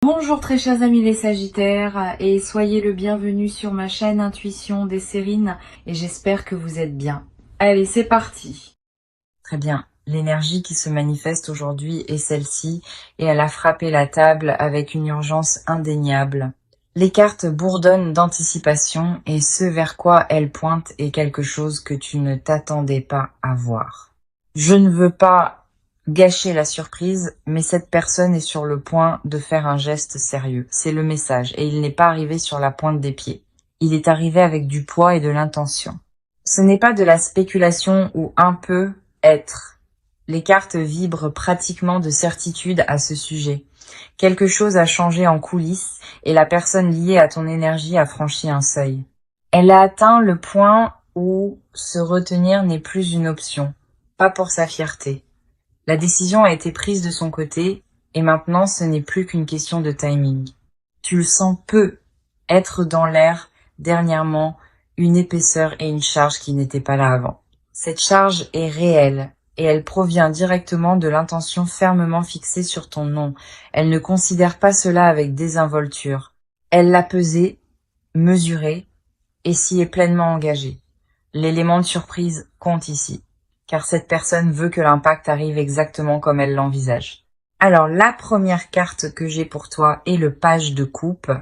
Bonjour très chers amis les Sagittaires et soyez le bienvenu sur ma chaîne Intuition des Sérines et j'espère que vous êtes bien. Allez, c'est parti. Très bien, l'énergie qui se manifeste aujourd'hui est celle-ci et elle a frappé la table avec une urgence indéniable. Les cartes bourdonnent d'anticipation et ce vers quoi elles pointent est quelque chose que tu ne t'attendais pas à voir. Je ne veux pas gâcher la surprise, mais cette personne est sur le point de faire un geste sérieux. C'est le message, et il n'est pas arrivé sur la pointe des pieds. Il est arrivé avec du poids et de l'intention. Ce n'est pas de la spéculation ou un peu être. Les cartes vibrent pratiquement de certitude à ce sujet. Quelque chose a changé en coulisses, et la personne liée à ton énergie a franchi un seuil. Elle a atteint le point où se retenir n'est plus une option, pas pour sa fierté. La décision a été prise de son côté, et maintenant ce n'est plus qu'une question de timing. Tu le sens peu être dans l'air, dernièrement, une épaisseur et une charge qui n'étaient pas là avant. Cette charge est réelle, et elle provient directement de l'intention fermement fixée sur ton nom. Elle ne considère pas cela avec désinvolture. Elle l'a pesé, mesuré, et s'y est pleinement engagée. L'élément de surprise compte ici, car cette personne veut que l'impact arrive exactement comme elle l'envisage. Alors, la première carte que j'ai pour toi est le page de coupe,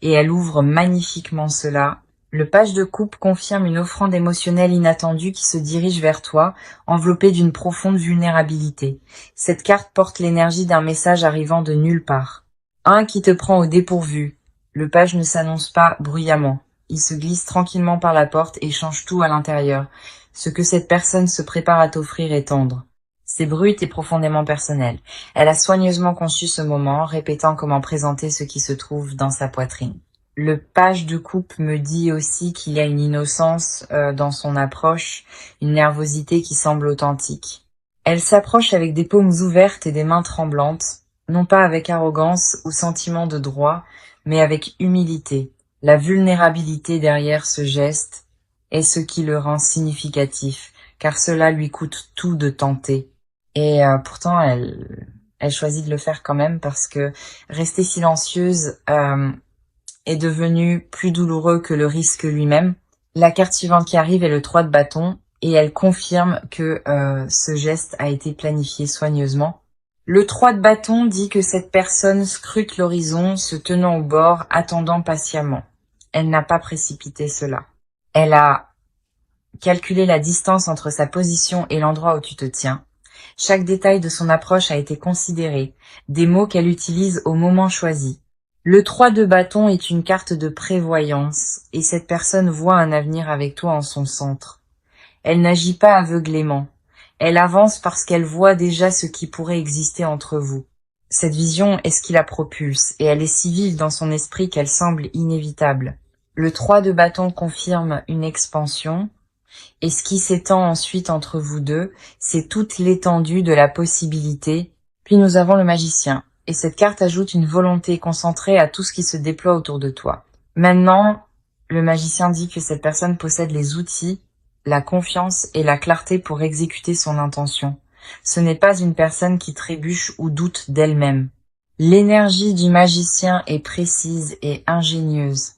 et elle ouvre magnifiquement cela. Le page de coupe confirme une offrande émotionnelle inattendue qui se dirige vers toi, enveloppée d'une profonde vulnérabilité. Cette carte porte l'énergie d'un message arrivant de nulle part. Un qui te prend au dépourvu. Le page ne s'annonce pas bruyamment. Il se glisse tranquillement par la porte et change tout à l'intérieur. Ce que cette personne se prépare à t'offrir est tendre. C'est brut et profondément personnel. Elle a soigneusement conçu ce moment, répétant comment présenter ce qui se trouve dans sa poitrine. Le page de coupe me dit aussi qu'il y a une innocence dans son approche, une nervosité qui semble authentique. Elle s'approche avec des paumes ouvertes et des mains tremblantes, non pas avec arrogance ou sentiment de droit, mais avec humilité. La vulnérabilité derrière ce geste est ce qui le rend significatif, car cela lui coûte tout de tenter. Et pourtant, elle choisit de le faire quand même parce que rester silencieuse est devenu plus douloureux que le risque lui-même. La carte suivante qui arrive est le 3 de bâton et elle confirme que ce geste a été planifié soigneusement. Le 3 de bâton dit que cette personne scrute l'horizon, se tenant au bord, attendant patiemment. Elle n'a pas précipité cela. Elle a calculé la distance entre sa position et l'endroit où tu te tiens. Chaque détail de son approche a été considéré, des mots qu'elle utilise au moment choisi. Le 3 de bâton est une carte de prévoyance, et cette personne voit un avenir avec toi en son centre. Elle n'agit pas aveuglément. Elle avance parce qu'elle voit déjà ce qui pourrait exister entre vous. Cette vision est ce qui la propulse, et elle est si vive dans son esprit qu'elle semble inévitable. Le 3 de bâton confirme une expansion, et ce qui s'étend ensuite entre vous deux, c'est toute l'étendue de la possibilité. Puis nous avons le magicien, et cette carte ajoute une volonté concentrée à tout ce qui se déploie autour de toi. Maintenant, le magicien dit que cette personne possède les outils, la confiance et la clarté pour exécuter son intention. Ce n'est pas une personne qui trébuche ou doute d'elle-même. L'énergie du magicien est précise et ingénieuse.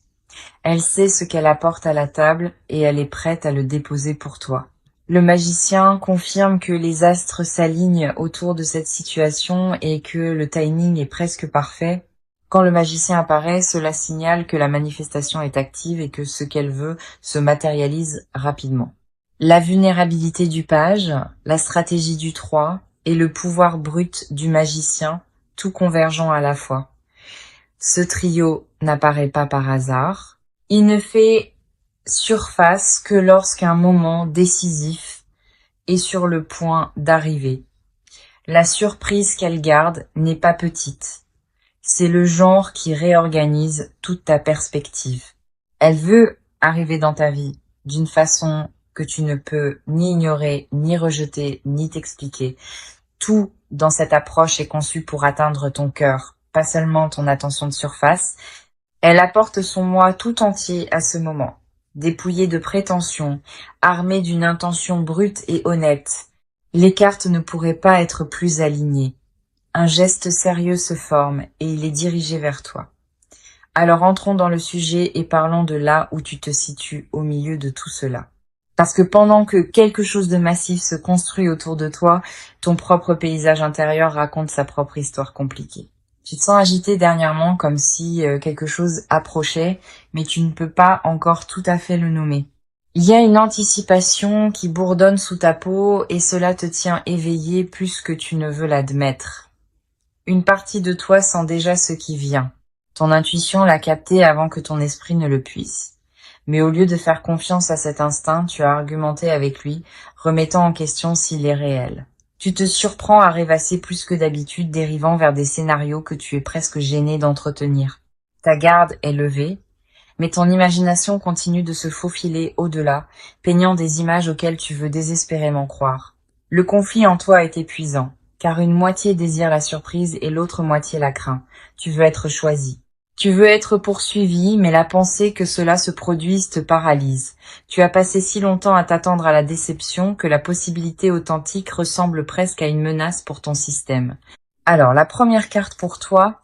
Elle sait ce qu'elle apporte à la table et elle est prête à le déposer pour toi. Le magicien confirme que les astres s'alignent autour de cette situation et que le timing est presque parfait. Quand le magicien apparaît, cela signale que la manifestation est active et que ce qu'elle veut se matérialise rapidement. La vulnérabilité du page, la stratégie du 3 et le pouvoir brut du magicien, tout convergeant à la fois. Ce trio n'apparaît pas par hasard. Il ne fait surface que lorsqu'un moment décisif est sur le point d'arriver. La surprise qu'elle garde n'est pas petite. C'est le genre qui réorganise toute ta perspective. Elle veut arriver dans ta vie d'une façon que tu ne peux ni ignorer, ni rejeter, ni t'expliquer. Tout dans cette approche est conçu pour atteindre ton cœur, pas seulement ton attention de surface. Elle apporte son moi tout entier à ce moment, dépouillé de prétention, armé d'une intention brute et honnête. Les cartes ne pourraient pas être plus alignées. Un geste sérieux se forme et il est dirigé vers toi. Alors entrons dans le sujet et parlons de là où tu te situes au milieu de tout cela. Parce que pendant que quelque chose de massif se construit autour de toi, ton propre paysage intérieur raconte sa propre histoire compliquée. Tu te sens agité dernièrement comme si quelque chose approchait, mais tu ne peux pas encore tout à fait le nommer. Il y a une anticipation qui bourdonne sous ta peau et cela te tient éveillé plus que tu ne veux l'admettre. Une partie de toi sent déjà ce qui vient. Ton intuition l'a capté avant que ton esprit ne le puisse. Mais au lieu de faire confiance à cet instinct, tu as argumenté avec lui, remettant en question s'il est réel. Tu te surprends à rêvasser plus que d'habitude, dérivant vers des scénarios que tu es presque gêné d'entretenir. Ta garde est levée, mais ton imagination continue de se faufiler au-delà, peignant des images auxquelles tu veux désespérément croire. Le conflit en toi est épuisant, car une moitié désire la surprise et l'autre moitié la craint. Tu veux être choisi. Tu veux être poursuivi, mais la pensée que cela se produise te paralyse. Tu as passé si longtemps à t'attendre à la déception que la possibilité authentique ressemble presque à une menace pour ton système. Alors, la première carte pour toi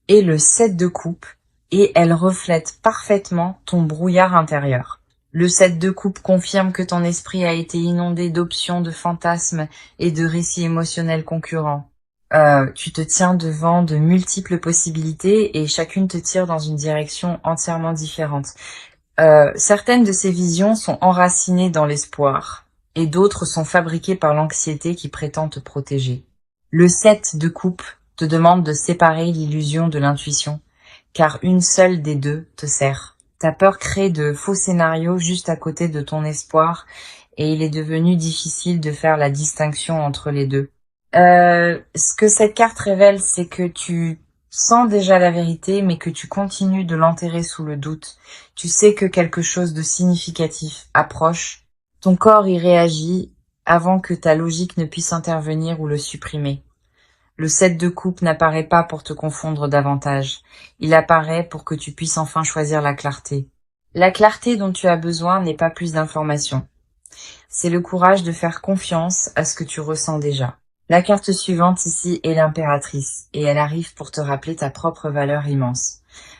est le 7 de coupe, et elle reflète parfaitement ton brouillard intérieur. Le 7 de coupe confirme que ton esprit a été inondé d'options, de fantasmes et de récits émotionnels concurrents. Tu te tiens devant de multiples possibilités et chacune te tire dans une direction entièrement différente. Certaines de ces visions sont enracinées dans l'espoir et d'autres sont fabriquées par l'anxiété qui prétend te protéger. Le 7 de coupe te demande de séparer l'illusion de l'intuition, car une seule des deux te sert. Ta peur crée de faux scénarios juste à côté de ton espoir et il est devenu difficile de faire la distinction entre les deux. Ce que cette carte révèle, c'est que tu sens déjà la vérité, mais que tu continues de l'enterrer sous le doute. Tu sais que quelque chose de significatif approche. Ton corps y réagit avant que ta logique ne puisse intervenir ou le supprimer. Le 7 de coupe n'apparaît pas pour te confondre davantage. Il apparaît pour que tu puisses enfin choisir la clarté. La clarté dont tu as besoin n'est pas plus d'informations. C'est le courage de faire confiance à ce que tu ressens déjà. La carte suivante ici est l'impératrice, et elle arrive pour te rappeler ta propre valeur immense.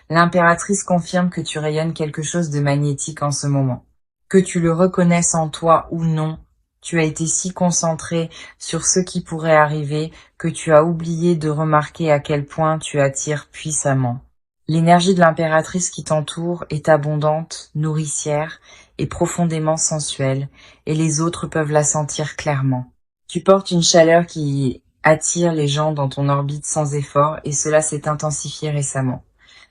L'impératrice confirme que tu rayonnes quelque chose de magnétique en ce moment. Que tu le reconnaisses en toi ou non, tu as été si concentré sur ce qui pourrait arriver que tu as oublié de remarquer à quel point tu attires puissamment. L'énergie de l'impératrice qui t'entoure est abondante, nourricière et profondément sensuelle, et les autres peuvent la sentir clairement. Tu portes une chaleur qui attire les gens dans ton orbite sans effort, et cela s'est intensifié récemment.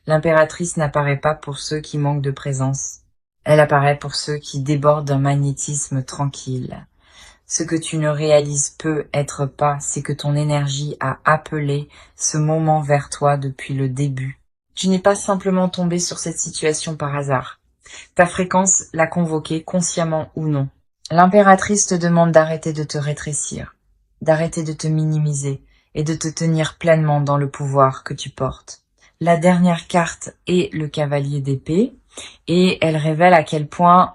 L'impératrice n'apparaît pas pour ceux qui manquent de présence. Elle apparaît pour ceux qui débordent d'un magnétisme tranquille. Ce que tu ne réalises peut-être pas, c'est que ton énergie a appelé ce moment vers toi depuis le début. Tu n'es pas simplement tombé sur cette situation par hasard. Ta fréquence l'a convoquée consciemment ou non. L'impératrice te demande d'arrêter de te rétrécir, d'arrêter de te minimiser et de te tenir pleinement dans le pouvoir que tu portes. La dernière carte est le cavalier d'épée et elle révèle à quel point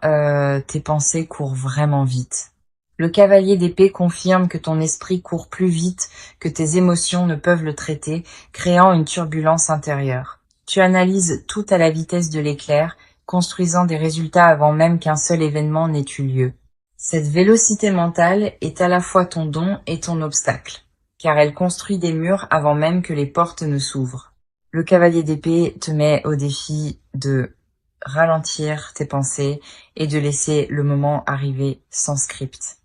tes pensées courent vraiment vite. Le cavalier d'épée confirme que ton esprit court plus vite que tes émotions ne peuvent le traiter, créant une turbulence intérieure. Tu analyses tout à la vitesse de l'éclair, construisant des résultats avant même qu'un seul événement n'ait eu lieu. Cette vélocité mentale est à la fois ton don et ton obstacle, car elle construit des murs avant même que les portes ne s'ouvrent. Le cavalier d'épée te met au défi de ralentir tes pensées et de laisser le moment arriver sans script.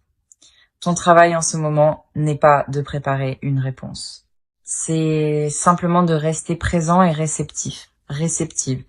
Ton travail en ce moment n'est pas de préparer une réponse. C'est simplement de rester présent et réceptive.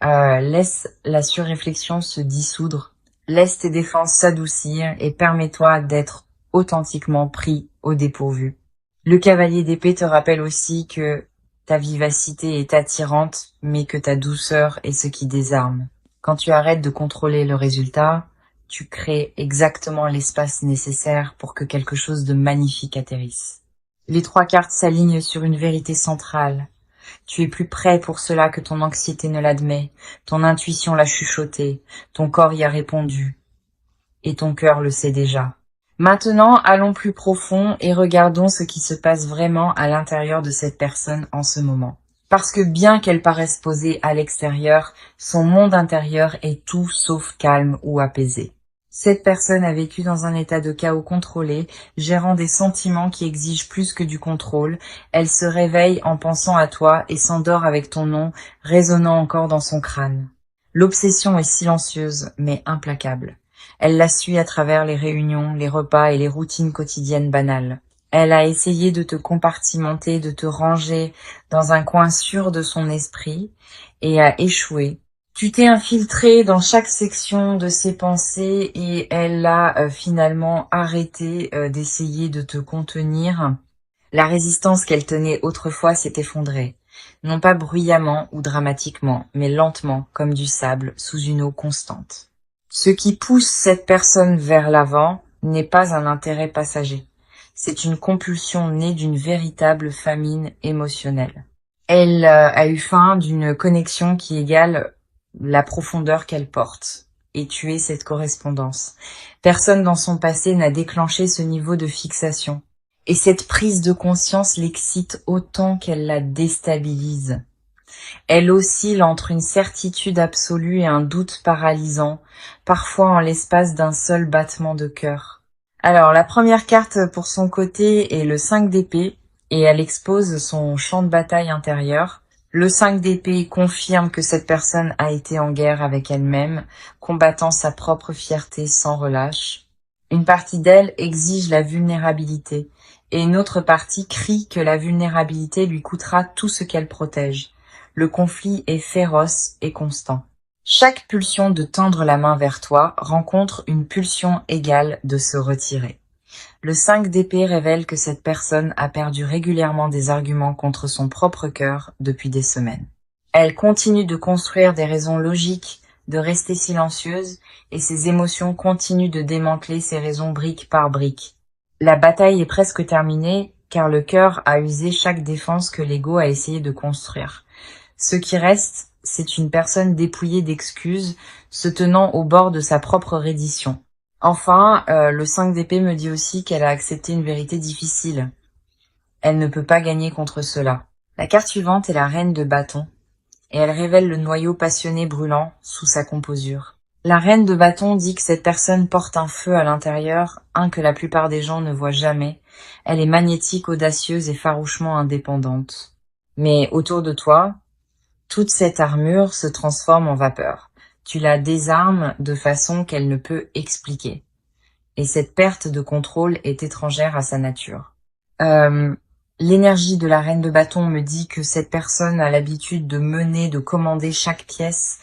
Laisse la surréflexion se dissoudre, laisse tes défenses s'adoucir et permets-toi d'être authentiquement pris au dépourvu. Le cavalier d'épée te rappelle aussi que ta vivacité est attirante, mais que ta douceur est ce qui désarme. Quand tu arrêtes de contrôler le résultat, tu crées exactement l'espace nécessaire pour que quelque chose de magnifique atterrisse. Les 3 cartes s'alignent sur une vérité centrale. Tu es plus prêt pour cela que ton anxiété ne l'admet, ton intuition l'a chuchoté, ton corps y a répondu, et ton cœur le sait déjà. Maintenant, allons plus profond et regardons ce qui se passe vraiment à l'intérieur de cette personne en ce moment. Parce que bien qu'elle paraisse posée à l'extérieur, son monde intérieur est tout sauf calme ou apaisé. Cette personne a vécu dans un état de chaos contrôlé, gérant des sentiments qui exigent plus que du contrôle. Elle se réveille en pensant à toi et s'endort avec ton nom résonnant encore dans son crâne. L'obsession est silencieuse mais implacable. Elle la suit à travers les réunions, les repas et les routines quotidiennes banales. Elle a essayé de te compartimenter, de te ranger dans un coin sûr de son esprit et a échoué. Tu t'es infiltré dans chaque section de ses pensées et elle a finalement arrêté d'essayer de te contenir. La résistance qu'elle tenait autrefois s'est effondrée, non pas bruyamment ou dramatiquement, mais lentement comme du sable sous une eau constante. Ce qui pousse cette personne vers l'avant n'est pas un intérêt passager. C'est une compulsion née d'une véritable famine émotionnelle. Elle a eu faim d'une connexion qui égale la profondeur qu'elle porte, et tuer cette correspondance. Personne dans son passé n'a déclenché ce niveau de fixation, et cette prise de conscience l'excite autant qu'elle la déstabilise. Elle oscille entre une certitude absolue et un doute paralysant, parfois en l'espace d'un seul battement de cœur. Alors, la première carte pour son côté est le 5 d'épée, et elle expose son champ de bataille intérieur. Le 5 d'épée confirme que cette personne a été en guerre avec elle-même, combattant sa propre fierté sans relâche. Une partie d'elle exige la vulnérabilité, et une autre partie crie que la vulnérabilité lui coûtera tout ce qu'elle protège. Le conflit est féroce et constant. Chaque pulsion de tendre la main vers toi rencontre une pulsion égale de se retirer. Le 5 d'épée révèle que cette personne a perdu régulièrement des arguments contre son propre cœur depuis des semaines. Elle continue de construire des raisons logiques, de rester silencieuse, et ses émotions continuent de démanteler ses raisons brique par brique. La bataille est presque terminée, car le cœur a usé chaque défense que l'ego a essayé de construire. Ce qui reste, c'est une personne dépouillée d'excuses, se tenant au bord de sa propre reddition. Enfin, le 5 d'épée me dit aussi qu'elle a accepté une vérité difficile. Elle ne peut pas gagner contre cela. La carte suivante est la reine de bâton, et elle révèle le noyau passionné brûlant sous sa composure. La reine de bâton dit que cette personne porte un feu à l'intérieur, un que la plupart des gens ne voient jamais. Elle est magnétique, audacieuse et farouchement indépendante. Mais autour de toi, toute cette armure se transforme en vapeur. Tu la désarmes de façon qu'elle ne peut expliquer. Et cette perte de contrôle est étrangère à sa nature. L'énergie de la reine de bâton me dit que cette personne a l'habitude de mener, de commander chaque pièce,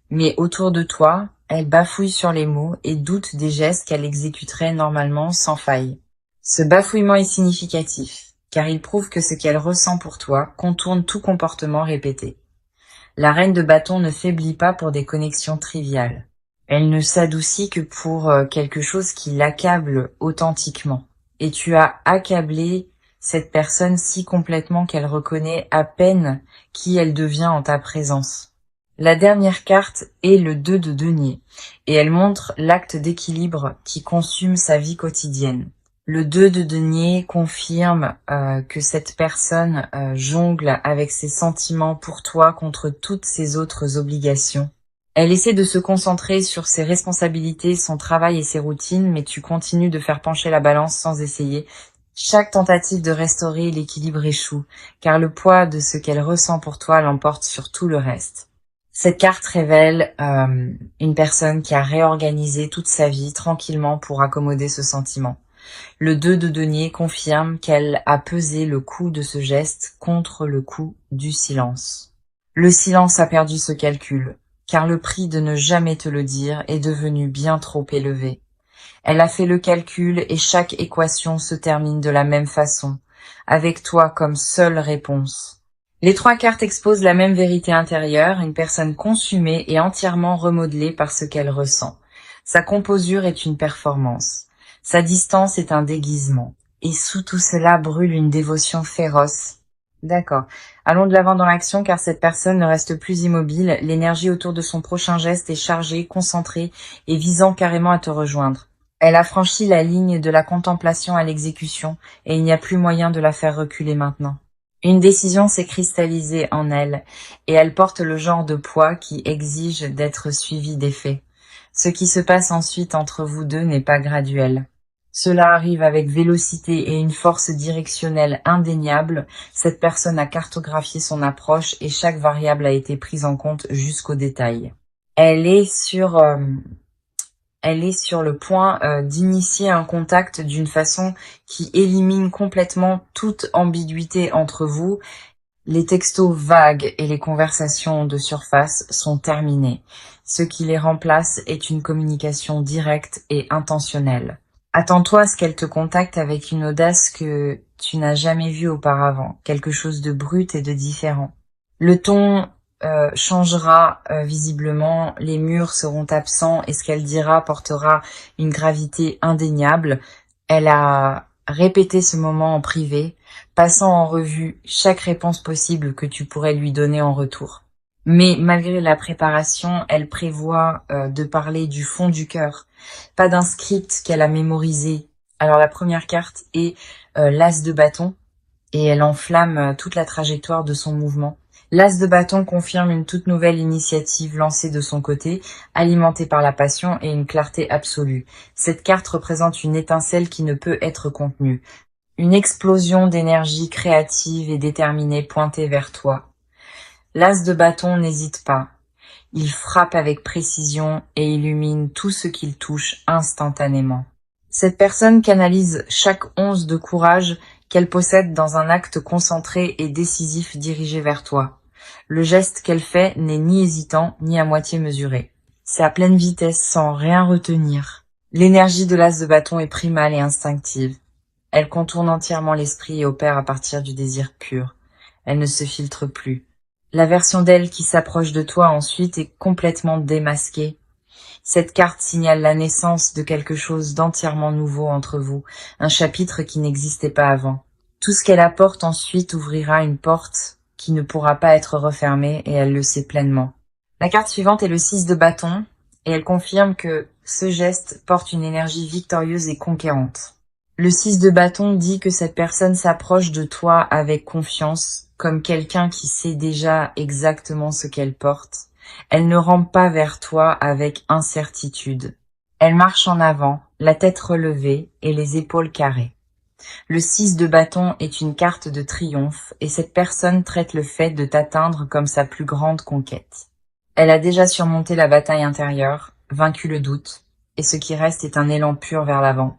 mais autour de toi, elle bafouille sur les mots et doute des gestes qu'elle exécuterait normalement sans faille. Ce bafouillement est significatif, car il prouve que ce qu'elle ressent pour toi contourne tout comportement répété. La reine de bâton ne faiblit pas pour des connexions triviales. Elle ne s'adoucit que pour quelque chose qui l'accable authentiquement. Et tu as accablé cette personne si complètement qu'elle reconnaît à peine qui elle devient en ta présence. La dernière carte est le 2 de denier, et elle montre l'acte d'équilibre qui consume sa vie quotidienne. Le 2 de denier confirme que cette personne jongle avec ses sentiments pour toi contre toutes ses autres obligations. Elle essaie de se concentrer sur ses responsabilités, son travail et ses routines, mais tu continues de faire pencher la balance sans essayer. Chaque tentative de restaurer l'équilibre échoue, car le poids de ce qu'elle ressent pour toi l'emporte sur tout le reste. Cette carte révèle une personne qui a réorganisé toute sa vie tranquillement pour accommoder ce sentiment. Le 2 de denier confirme qu'elle a pesé le coût de ce geste contre le coût du silence. Le silence a perdu ce calcul, car le prix de ne jamais te le dire est devenu bien trop élevé. Elle a fait le calcul et chaque équation se termine de la même façon, avec toi comme seule réponse. Les 3 cartes exposent la même vérité intérieure, une personne consumée et entièrement remodelée par ce qu'elle ressent. Sa composure est une performance. Sa distance est un déguisement. Et sous tout cela brûle une dévotion féroce. D'accord. Allons de l'avant dans l'action car cette personne ne reste plus immobile. L'énergie autour de son prochain geste est chargée, concentrée et visant carrément à te rejoindre. Elle a franchi la ligne de la contemplation à l'exécution, et il n'y a plus moyen de la faire reculer maintenant. Une décision s'est cristallisée en elle, et elle porte le genre de poids qui exige d'être suivi des faits. Ce qui se passe ensuite entre vous deux n'est pas graduel. Cela arrive avec vélocité et une force directionnelle indéniable. Cette personne a cartographié son approche et chaque variable a été prise en compte jusqu'au détail. Elle est sur le point d'initier un contact d'une façon qui élimine complètement toute ambiguïté entre vous. Les textos vagues et les conversations de surface sont terminés. Ce qui les remplace est une communication directe et intentionnelle. Attends-toi à ce qu'elle te contacte avec une audace que tu n'as jamais vue auparavant, quelque chose de brut et de différent. Le ton changera visiblement, les murs seront absents et ce qu'elle dira portera une gravité indéniable. Elle a répété ce moment en privé, passant en revue chaque réponse possible que tu pourrais lui donner en retour. Mais malgré la préparation, elle prévoit de parler du fond du cœur, pas d'un script qu'elle a mémorisé. Alors la première carte est l'as de bâton et elle enflamme toute la trajectoire de son mouvement. L'as de bâton confirme une toute nouvelle initiative lancée de son côté, alimentée par la passion et une clarté absolue. Cette carte représente une étincelle qui ne peut être contenue. Une explosion d'énergie créative et déterminée pointée vers toi. L'as de bâton n'hésite pas. Il frappe avec précision et illumine tout ce qu'il touche instantanément. Cette personne canalise chaque once de courage qu'elle possède dans un acte concentré et décisif dirigé vers toi. Le geste qu'elle fait n'est ni hésitant ni à moitié mesuré. C'est à pleine vitesse sans rien retenir. L'énergie de l'as de bâton est primale et instinctive. Elle contourne entièrement l'esprit et opère à partir du désir pur. Elle ne se filtre plus. La version d'elle qui s'approche de toi ensuite est complètement démasquée. Cette carte signale la naissance de quelque chose d'entièrement nouveau entre vous, un chapitre qui n'existait pas avant. Tout ce qu'elle apporte ensuite ouvrira une porte qui ne pourra pas être refermée et elle le sait pleinement. La carte suivante est le 6 de bâton et elle confirme que ce geste porte une énergie victorieuse et conquérante. Le 6 de bâton dit que cette personne s'approche de toi avec confiance, comme quelqu'un qui sait déjà exactement ce qu'elle porte. Elle ne rampe pas vers toi avec incertitude. Elle marche en avant, la tête relevée et les épaules carrées. Le 6 de bâton est une carte de triomphe et cette personne traite le fait de t'atteindre comme sa plus grande conquête. Elle a déjà surmonté la bataille intérieure, vaincu le doute, et ce qui reste est un élan pur vers l'avant.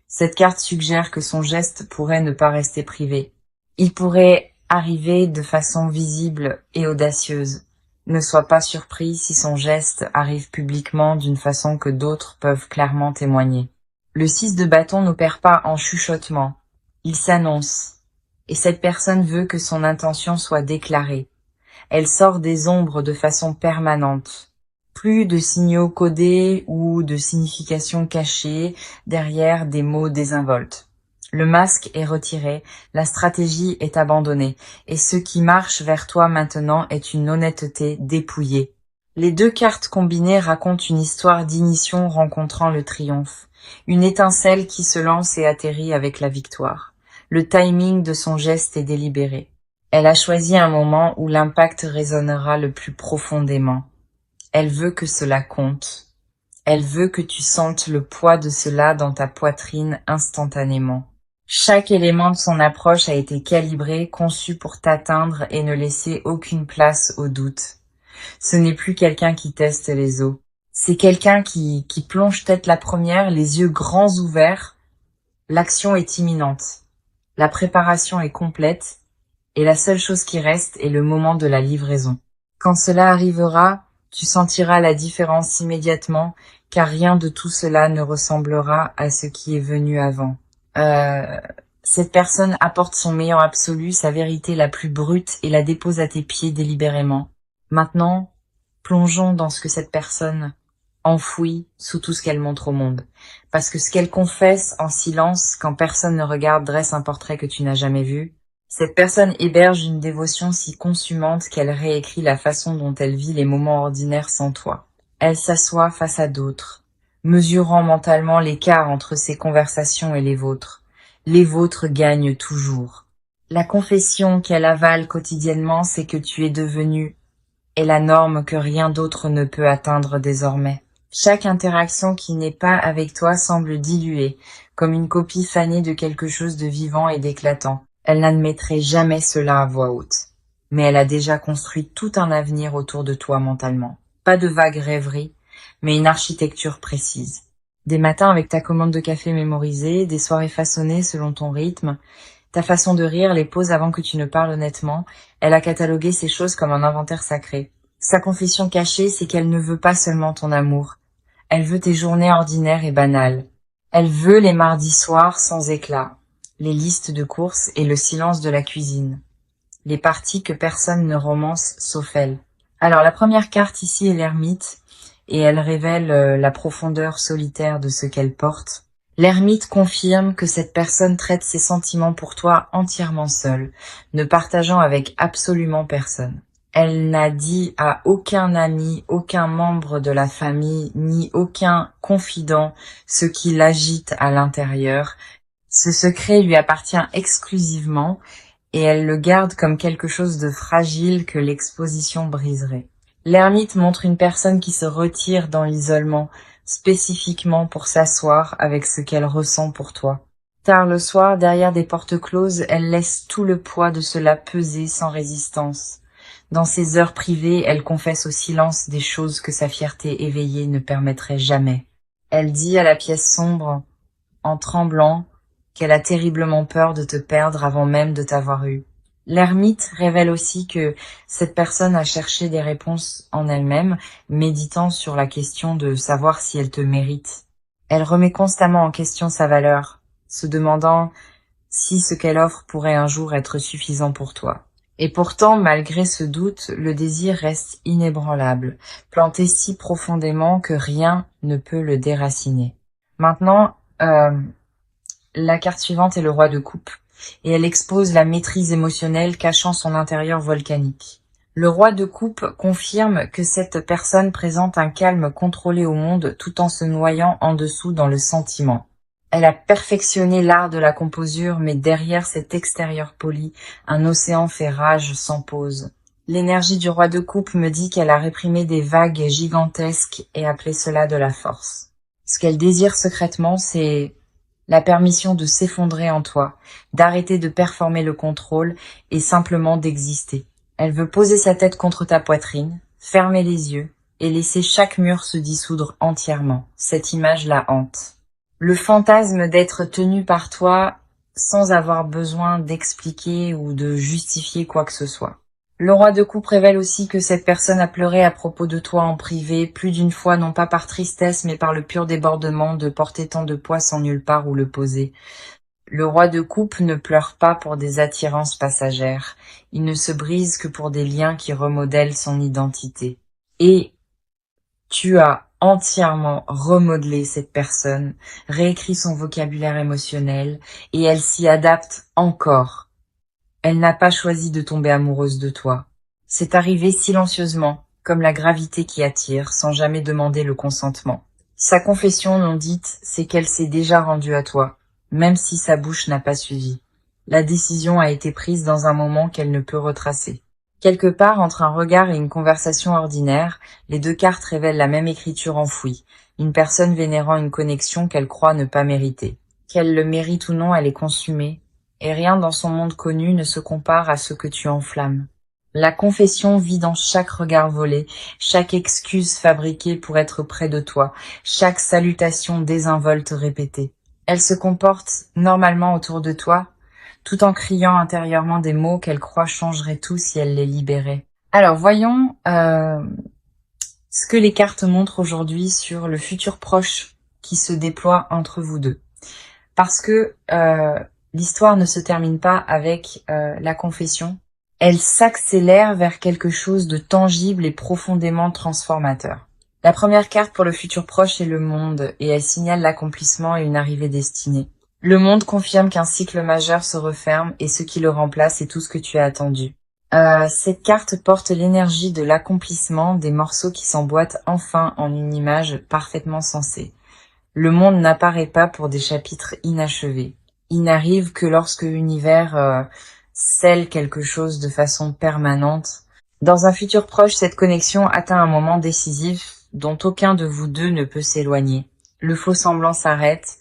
Cette carte suggère que son geste pourrait ne pas rester privé. Il pourrait arriver de façon visible et audacieuse. Ne sois pas surpris si son geste arrive publiquement d'une façon que d'autres peuvent clairement témoigner. Le 6 de bâton n'opère pas en chuchotement. Il s'annonce. Et cette personne veut que son intention soit déclarée. Elle sort des ombres de façon permanente. Plus de signaux codés ou de significations cachées derrière des mots désinvoltes. Le masque est retiré, la stratégie est abandonnée, et ce qui marche vers toi maintenant est une honnêteté dépouillée. Les deux cartes combinées racontent une histoire d'initiation rencontrant le triomphe, une étincelle qui se lance et atterrit avec la victoire. Le timing de son geste est délibéré. Elle a choisi un moment où l'impact résonnera le plus profondément. Elle veut que cela compte. Elle veut que tu sentes le poids de cela dans ta poitrine instantanément. Chaque élément de son approche a été calibré, conçu pour t'atteindre et ne laisser aucune place au doute. Ce n'est plus quelqu'un qui teste les os. C'est quelqu'un qui plonge tête la première, les yeux grands ouverts. L'action est imminente. La préparation est complète et la seule chose qui reste est le moment de la livraison. Quand cela arrivera, tu sentiras la différence immédiatement, car rien de tout cela ne ressemblera à ce qui est venu avant. Cette personne apporte son meilleur absolu, sa vérité la plus brute et la dépose à tes pieds délibérément. Maintenant, plongeons dans ce que cette personne enfouit sous tout ce qu'elle montre au monde. Parce que ce qu'elle confesse en silence, quand personne ne regarde, dresse un portrait que tu n'as jamais vu. Cette personne héberge une dévotion si consumante qu'elle réécrit la façon dont elle vit les moments ordinaires sans toi. Elle s'assoit face à d'autres, mesurant mentalement l'écart entre ses conversations et les vôtres. Les vôtres gagnent toujours. La confession qu'elle avale quotidiennement, c'est que tu es devenu est la norme que rien d'autre ne peut atteindre désormais. Chaque interaction qui n'est pas avec toi semble diluée, comme une copie fanée de quelque chose de vivant et d'éclatant. Elle n'admettrait jamais cela à voix haute. Mais elle a déjà construit tout un avenir autour de toi mentalement. Pas de vagues rêveries, mais une architecture précise. Des matins avec ta commande de café mémorisée, des soirées façonnées selon ton rythme, ta façon de rire, les pauses avant que tu ne parles honnêtement, elle a catalogué ces choses comme un inventaire sacré. Sa confession cachée, c'est qu'elle ne veut pas seulement ton amour. Elle veut tes journées ordinaires et banales. Elle veut les mardis soirs sans éclat, les listes de courses et le silence de la cuisine. Les parties que personne ne romance sauf elle. Alors la première carte ici est l'ermite, et elle révèle la profondeur solitaire de ce qu'elle porte. L'ermite confirme que cette personne traite ses sentiments pour toi entièrement seule, ne partageant avec absolument personne. Elle n'a dit à aucun ami, aucun membre de la famille, ni aucun confident ce qui l'agite à l'intérieur. Ce secret lui appartient exclusivement et elle le garde comme quelque chose de fragile que l'exposition briserait. L'ermite montre une personne qui se retire dans l'isolement, spécifiquement pour s'asseoir avec ce qu'elle ressent pour toi. Tard le soir, derrière des portes closes, elle laisse tout le poids de cela peser sans résistance. Dans ses heures privées, elle confesse au silence des choses que sa fierté éveillée ne permettrait jamais. Elle dit à la pièce sombre, en tremblant, qu'elle a terriblement peur de te perdre avant même de t'avoir eu. L'ermite révèle aussi que cette personne a cherché des réponses en elle-même, méditant sur la question de savoir si elle te mérite. Elle remet constamment en question sa valeur, se demandant si ce qu'elle offre pourrait un jour être suffisant pour toi. Et pourtant, malgré ce doute, le désir reste inébranlable, planté si profondément que rien ne peut le déraciner. Maintenant, la carte suivante est le roi de coupe, et elle expose la maîtrise émotionnelle cachant son intérieur volcanique. Le roi de coupe confirme que cette personne présente un calme contrôlé au monde tout en se noyant en dessous dans le sentiment. Elle a perfectionné l'art de la composure, mais derrière cet extérieur poli, un océan fait rage sans pause. L'énergie du roi de coupe me dit qu'elle a réprimé des vagues gigantesques et appelé cela de la force. Ce qu'elle désire secrètement, c'est la permission de s'effondrer en toi, d'arrêter de performer le contrôle et simplement d'exister. Elle veut poser sa tête contre ta poitrine, fermer les yeux et laisser chaque mur se dissoudre entièrement. Cette image la hante. Le fantasme d'être tenu par toi sans avoir besoin d'expliquer ou de justifier quoi que ce soit. Le roi de coupe révèle aussi que cette personne a pleuré à propos de toi en privé, plus d'une fois, non pas par tristesse, mais par le pur débordement de porter tant de poids sans nulle part où le poser. Le roi de coupe ne pleure pas pour des attirances passagères. Il ne se brise que pour des liens qui remodèlent son identité. Et tu as entièrement remodelé cette personne, réécrit son vocabulaire émotionnel, et elle s'y adapte encore. Elle n'a pas choisi de tomber amoureuse de toi. C'est arrivé silencieusement, comme la gravité qui attire, sans jamais demander le consentement. Sa confession non dite, c'est qu'elle s'est déjà rendue à toi, même si sa bouche n'a pas suivi. La décision a été prise dans un moment qu'elle ne peut retracer. Quelque part entre un regard et une conversation ordinaire, les deux cartes révèlent la même écriture enfouie, une personne vénérant une connexion qu'elle croit ne pas mériter. Qu'elle le mérite ou non, elle est consumée, et rien dans son monde connu ne se compare à ce que tu enflammes. La confession vit dans chaque regard volé, chaque excuse fabriquée pour être près de toi, chaque salutation désinvolte répétée. Elle se comporte normalement autour de toi, tout en criant intérieurement des mots qu'elle croit changeraient tout si elle les libérait. Alors voyons ce que les cartes montrent aujourd'hui sur le futur proche qui se déploie entre vous deux. Parce que l'histoire ne se termine pas avec la confession. Elle s'accélère vers quelque chose de tangible et profondément transformateur. La première carte pour le futur proche est le monde, et elle signale l'accomplissement et une arrivée destinée. Le monde confirme qu'un cycle majeur se referme, et ce qui le remplace est tout ce que tu as attendu. Cette carte porte l'énergie de l'accomplissement des morceaux qui s'emboîtent enfin en une image parfaitement sensée. Le monde n'apparaît pas pour des chapitres inachevés. Il n'arrive que lorsque l'univers scelle quelque chose de façon permanente. Dans un futur proche, cette connexion atteint un moment décisif dont aucun de vous deux ne peut s'éloigner. Le faux semblant s'arrête,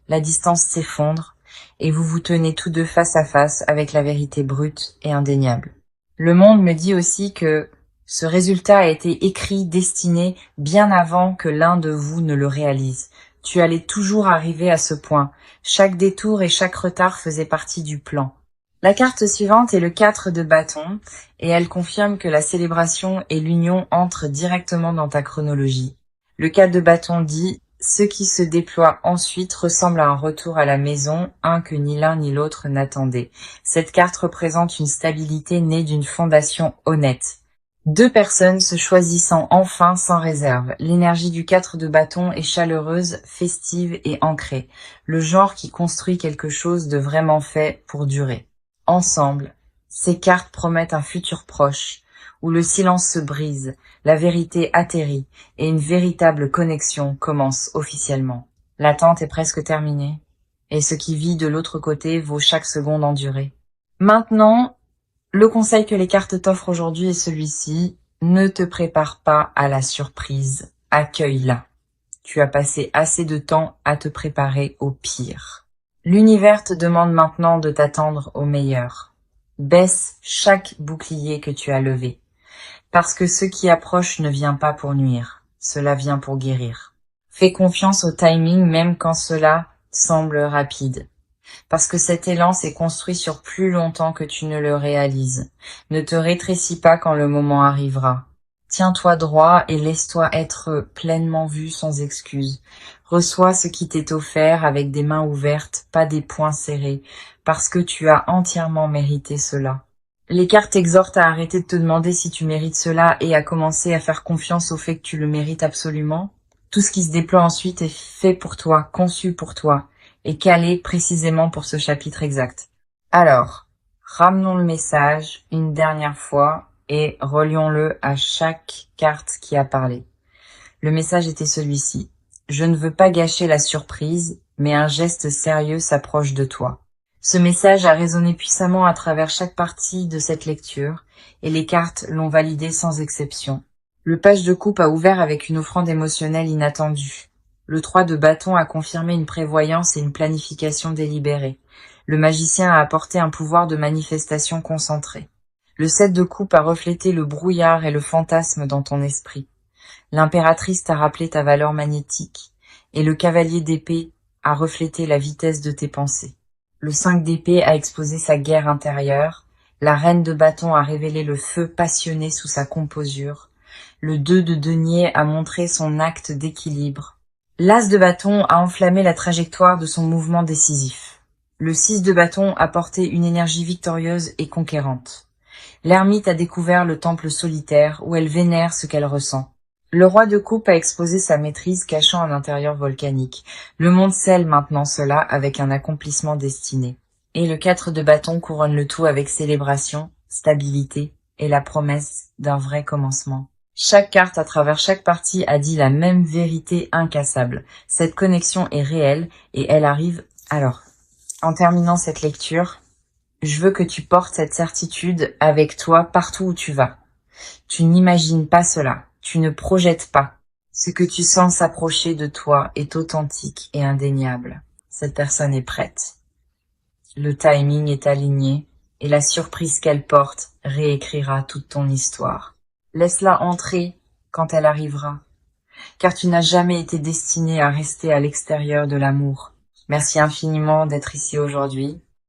la distance s'effondre, et vous vous tenez tous deux face à face avec la vérité brute et indéniable. Le monde me dit aussi que ce résultat a été écrit, destiné, bien avant que l'un de vous ne le réalise. Tu allais toujours arriver à ce point. Chaque détour et chaque retard faisait partie du plan. La carte suivante est le 4 de bâton, et elle confirme que la célébration et l'union entrent directement dans ta chronologie. Le 4 de bâton dit « Ce qui se déploie ensuite ressemble à un retour à la maison, un que ni l'un ni l'autre n'attendait. » Cette carte représente une stabilité née d'une fondation honnête. Deux personnes se choisissant enfin sans réserve. L'énergie du 4 de bâton est chaleureuse, festive et ancrée. Le genre qui construit quelque chose de vraiment fait pour durer. Ensemble, ces cartes promettent un futur proche, où le silence se brise, la vérité atterrit et une véritable connexion commence officiellement. L'attente est presque terminée, et ce qui vit de l'autre côté vaut chaque seconde endurée. Maintenant, le conseil que les cartes t'offrent aujourd'hui est celui-ci. Ne te prépare pas à la surprise. Accueille-la. Tu as passé assez de temps à te préparer au pire. L'univers te demande maintenant de t'attendre au meilleur. Baisse chaque bouclier que tu as levé. Parce que ce qui approche ne vient pas pour nuire. Cela vient pour guérir. Fais confiance au timing même quand cela semble rapide. Parce que cet élan s'est construit sur plus longtemps que tu ne le réalises. Ne te rétrécis pas quand le moment arrivera. Tiens-toi droit et laisse-toi être pleinement vu sans excuse. Reçois ce qui t'est offert avec des mains ouvertes, pas des poings serrés, parce que tu as entièrement mérité cela. Les cartes t'exhortent à arrêter de te demander si tu mérites cela et à commencer à faire confiance au fait que tu le mérites absolument. Tout ce qui se déploie ensuite est fait pour toi, conçu pour toi, et calé précisément pour ce chapitre exact. Alors, ramenons le message une dernière fois et relions-le à chaque carte qui a parlé. Le message était celui-ci. Je ne veux pas gâcher la surprise, mais un geste sérieux s'approche de toi. Ce message a résonné puissamment à travers chaque partie de cette lecture, et les cartes l'ont validé sans exception. Le page de coupe a ouvert avec une offrande émotionnelle inattendue. Le 3 de bâton a confirmé une prévoyance et une planification délibérée. Le magicien a apporté un pouvoir de manifestation concentré. Le 7 de coupe a reflété le brouillard et le fantasme dans ton esprit. L'impératrice t'a rappelé ta valeur magnétique, et le cavalier d'épée a reflété la vitesse de tes pensées. Le 5 d'épée a exposé sa guerre intérieure, la reine de bâton a révélé le feu passionné sous sa composure, le 2 de denier a montré son acte d'équilibre. L'as de bâton a enflammé la trajectoire de son mouvement décisif. Le 6 de bâton a porté une énergie victorieuse et conquérante. L'ermite a découvert le temple solitaire où elle vénère ce qu'elle ressent. Le roi de coupe a exposé sa maîtrise cachant un intérieur volcanique. Le monde scelle maintenant cela avec un accomplissement destiné. Et le 4 de bâton couronne le tout avec célébration, stabilité et la promesse d'un vrai commencement. Chaque carte à travers chaque partie a dit la même vérité incassable. Cette connexion est réelle et elle arrive. Alors, en terminant cette lecture, je veux que tu portes cette certitude avec toi partout où tu vas. Tu n'imagines pas cela, tu ne projettes pas. Ce que tu sens s'approcher de toi est authentique et indéniable. Cette personne est prête. Le timing est aligné et la surprise qu'elle porte réécrira toute ton histoire. Laisse-la entrer quand elle arrivera, car tu n'as jamais été destiné à rester à l'extérieur de l'amour. Merci infiniment d'être ici aujourd'hui.